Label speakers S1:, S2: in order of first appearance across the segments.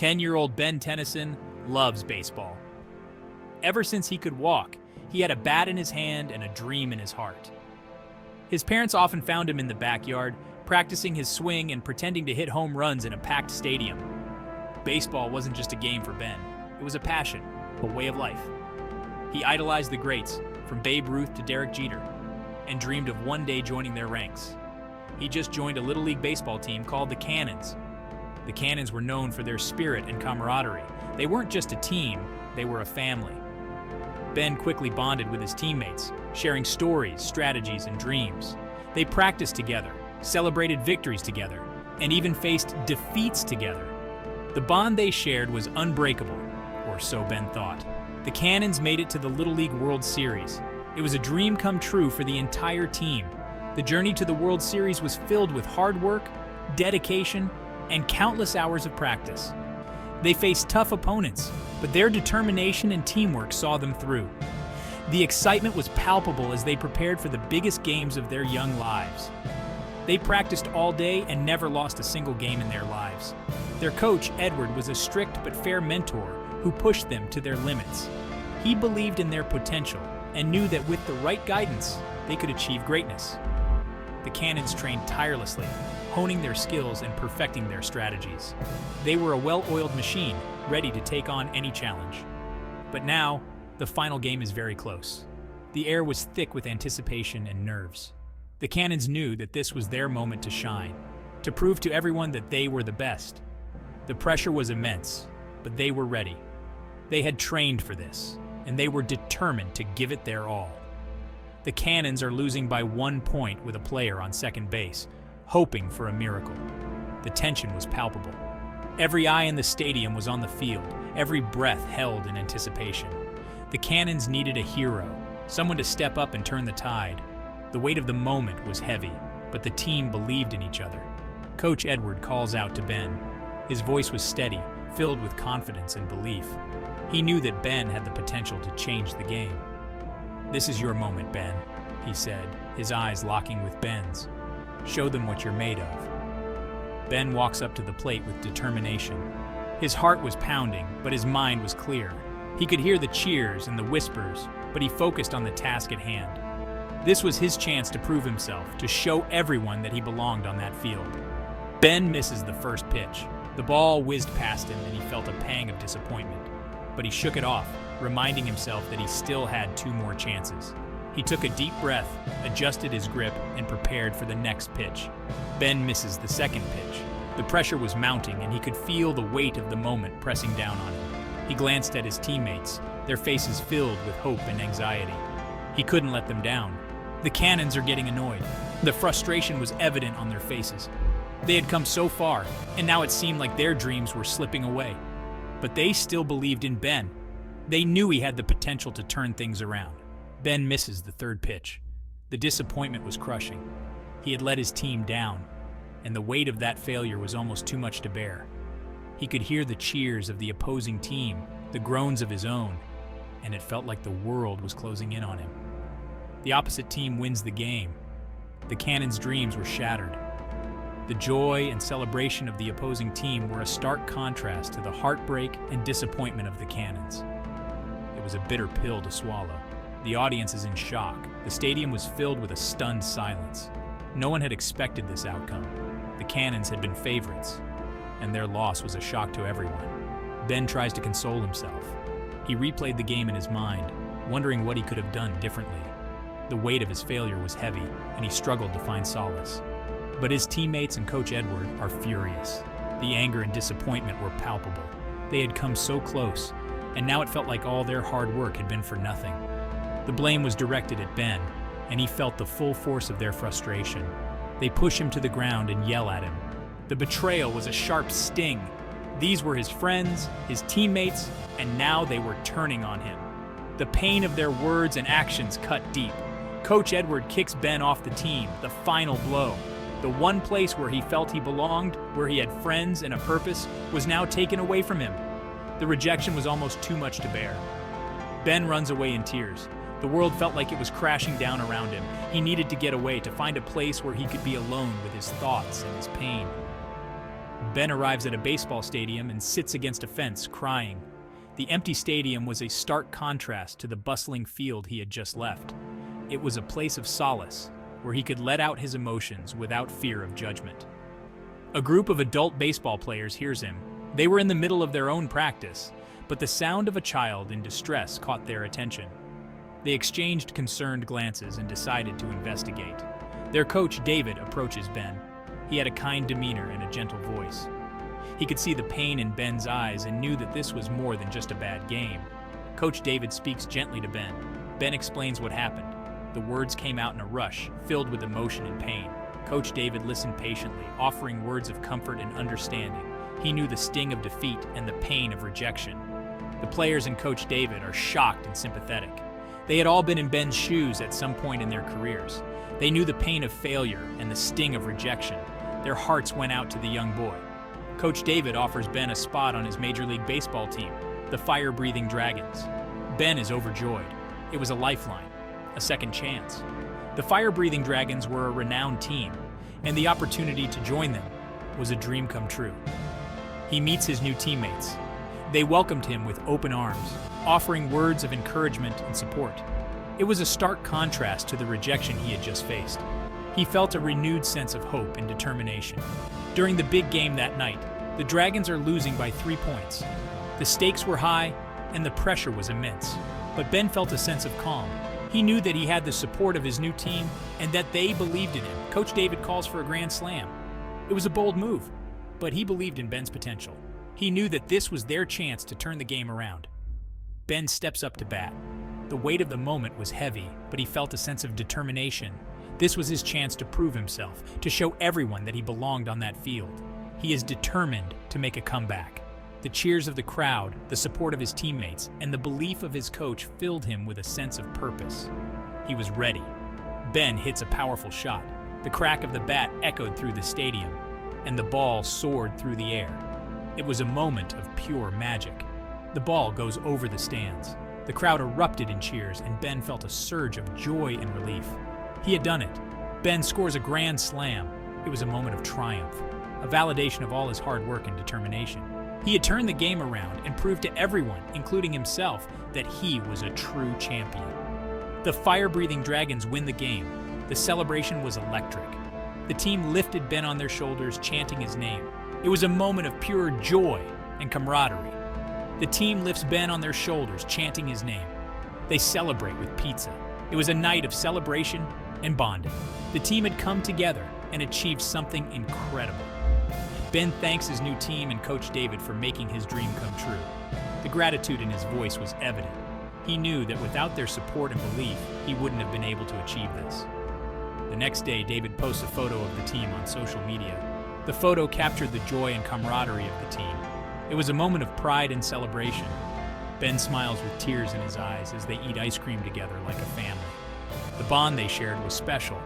S1: 10-year-old Ben Tennyson loves baseball. Ever since he could walk, he had a bat in his hand and a dream in his heart. His parents often found him in the backyard, practicing his swing and pretending to hit home runs in a packed stadium. Baseball wasn't just a game for Ben. It was a passion, a way of life. He idolized the greats, from Babe Ruth to Derek Jeter, and dreamed of one day joining their ranks. He just joined a Little League baseball team called the Cannons. The Cannons were known for their spirit and camaraderie. They weren't just a team, they were a family. Ben quickly bonded with his teammates, sharing stories, strategies, and dreams. They practiced together, celebrated victories together, and even faced defeats together. The bond they shared was unbreakable, or so Ben thought. The Cannons made it to the Little League World Series. It was a dream come true for the entire team. The journey to the World Series was filled with hard work, dedication, and countless hours of practice. They faced tough opponents, but their determination and teamwork saw them through. The excitement was palpable as they prepared for the biggest games of their young lives. They practiced all day and never lost a single game in their lives. Their coach, Edward, was a strict but fair mentor who pushed them to their limits. He believed in their potential and knew that with the right guidance, they could achieve greatness. The Cannons trained tirelessly, honing their skills and perfecting their strategies. They were a well-oiled machine, ready to take on any challenge. But now, the final game is very close. The air was thick with anticipation and nerves. The Cannons knew that this was their moment to shine, to prove to everyone that they were the best. The pressure was immense, but they were ready. They had trained for this, and they were determined to give it their all. The Cannons are losing by 1 point with a player on second base, hoping for a miracle. The tension was palpable. Every eye in the stadium was on the field, every breath held in anticipation. The Cannons needed a hero, someone to step up and turn the tide. The weight of the moment was heavy, but the team believed in each other. Coach Edward calls out to Ben. His voice was steady, filled with confidence and belief. He knew that Ben had the potential to change the game. "This is your moment, Ben," he said, his eyes locking with Ben's. "Show them what you're made of." Ben walks up to the plate with determination. His heart was pounding, but his mind was clear. He could hear the cheers and the whispers, but he focused on the task at hand. This was his chance to prove himself, to show everyone that he belonged on that field. Ben misses the first pitch. The ball whizzed past him and he felt a pang of disappointment. But he shook it off, reminding himself that he still had 2 more chances. He took a deep breath, adjusted his grip, and prepared for the next pitch. Ben misses the second pitch. The pressure was mounting and he could feel the weight of the moment pressing down on him. He glanced at his teammates, their faces filled with hope and anxiety. He couldn't let them down. The Cannons are getting annoyed. The frustration was evident on their faces. They had come so far, and now it seemed like their dreams were slipping away. But they still believed in Ben. They knew he had the potential to turn things around. Ben misses the third pitch. The disappointment was crushing. He had let his team down, and the weight of that failure was almost too much to bear. He could hear the cheers of the opposing team, the groans of his own, and it felt like the world was closing in on him. The opposite team wins the game. The Cannons' dreams were shattered. The joy and celebration of the opposing team were a stark contrast to the heartbreak and disappointment of the Cannons. It was a bitter pill to swallow. The audience is in shock. The stadium was filled with a stunned silence. No one had expected this outcome. The Cannons had been favorites, and their loss was a shock to everyone. Ben tries to console himself. He replayed the game in his mind, wondering what he could have done differently. The weight of his failure was heavy, and he struggled to find solace. But his teammates and Coach Edward are furious. The anger and disappointment were palpable. They had come so close, and now it felt like all their hard work had been for nothing. The blame was directed at Ben, and he felt the full force of their frustration. They push him to the ground and yell at him. The betrayal was a sharp sting. These were his friends, his teammates, and now they were turning on him. The pain of their words and actions cut deep. Coach Edward kicks Ben off the team, the final blow. The one place where he felt he belonged, where he had friends and a purpose, was now taken away from him. The rejection was almost too much to bear. Ben runs away in tears. The world felt like it was crashing down around him. He needed to get away, to find a place where he could be alone with his thoughts and his pain. Ben arrives at a baseball stadium and sits against a fence, crying. The empty stadium was a stark contrast to the bustling field he had just left. It was a place of solace, where he could let out his emotions without fear of judgment. A group of adult baseball players hears him. They were in the middle of their own practice, but the sound of a child in distress caught their attention. They exchanged concerned glances and decided to investigate. Their coach, David, approaches Ben. He had a kind demeanor and a gentle voice. He could see the pain in Ben's eyes and knew that this was more than just a bad game. Coach David speaks gently to Ben. Ben explains what happened. The words came out in a rush, filled with emotion and pain. Coach David listened patiently, offering words of comfort and understanding. He knew the sting of defeat and the pain of rejection. The players and Coach David are shocked and sympathetic. They had all been in Ben's shoes at some point in their careers. They knew the pain of failure and the sting of rejection. Their hearts went out to the young boy. Coach David offers Ben a spot on his Major League Baseball team, the Fire-Breathing Dragons. Ben is overjoyed. It was a lifeline, a second chance. The Fire-Breathing Dragons were a renowned team, and the opportunity to join them was a dream come true. He meets his new teammates. They welcomed him with open arms, offering words of encouragement and support. It was a stark contrast to the rejection he had just faced. He felt a renewed sense of hope and determination. During the big game that night, the Dragons are losing by 3 points. The stakes were high, and the pressure was immense. But Ben felt a sense of calm. He knew that he had the support of his new team and that they believed in him. Coach David calls for a grand slam. It was a bold move, but he believed in Ben's potential. He knew that this was their chance to turn the game around. Ben steps up to bat. The weight of the moment was heavy, but he felt a sense of determination. This was his chance to prove himself, to show everyone that he belonged on that field. He is determined to make a comeback. The cheers of the crowd, the support of his teammates, and the belief of his coach filled him with a sense of purpose. He was ready. Ben hits a powerful shot. The crack of the bat echoed through the stadium, and the ball soared through the air. It was a moment of pure magic. The ball goes over the stands. The crowd erupted in cheers, and Ben felt a surge of joy and relief. He had done it. Ben scores a grand slam. It was a moment of triumph, a validation of all his hard work and determination. He had turned the game around and proved to everyone, including himself, that he was a true champion. The Fire-Breathing Dragons win the game. The celebration was electric. The team lifted Ben on their shoulders, chanting his name. It was a moment of pure joy and camaraderie. The team lifts Ben on their shoulders, chanting his name. They celebrate with pizza. It was a night of celebration and bonding. The team had come together and achieved something incredible. Ben thanks his new team and Coach David for making his dream come true. The gratitude in his voice was evident. He knew that without their support and belief, he wouldn't have been able to achieve this. The next day, David posts a photo of the team on social media. The photo captured the joy and camaraderie of the team. It was a moment of pride and celebration. Ben smiles with tears in his eyes as they eat ice cream together like a family. The bond they shared was special,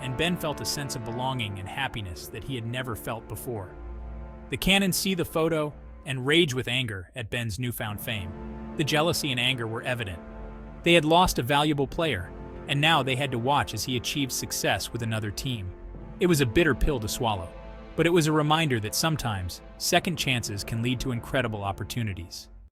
S1: and Ben felt a sense of belonging and happiness that he had never felt before. The Cannons see the photo and rage with anger at Ben's newfound fame. The jealousy and anger were evident. They had lost a valuable player, and now they had to watch as he achieved success with another team. It was a bitter pill to swallow, but it was a reminder that sometimes second chances can lead to incredible opportunities.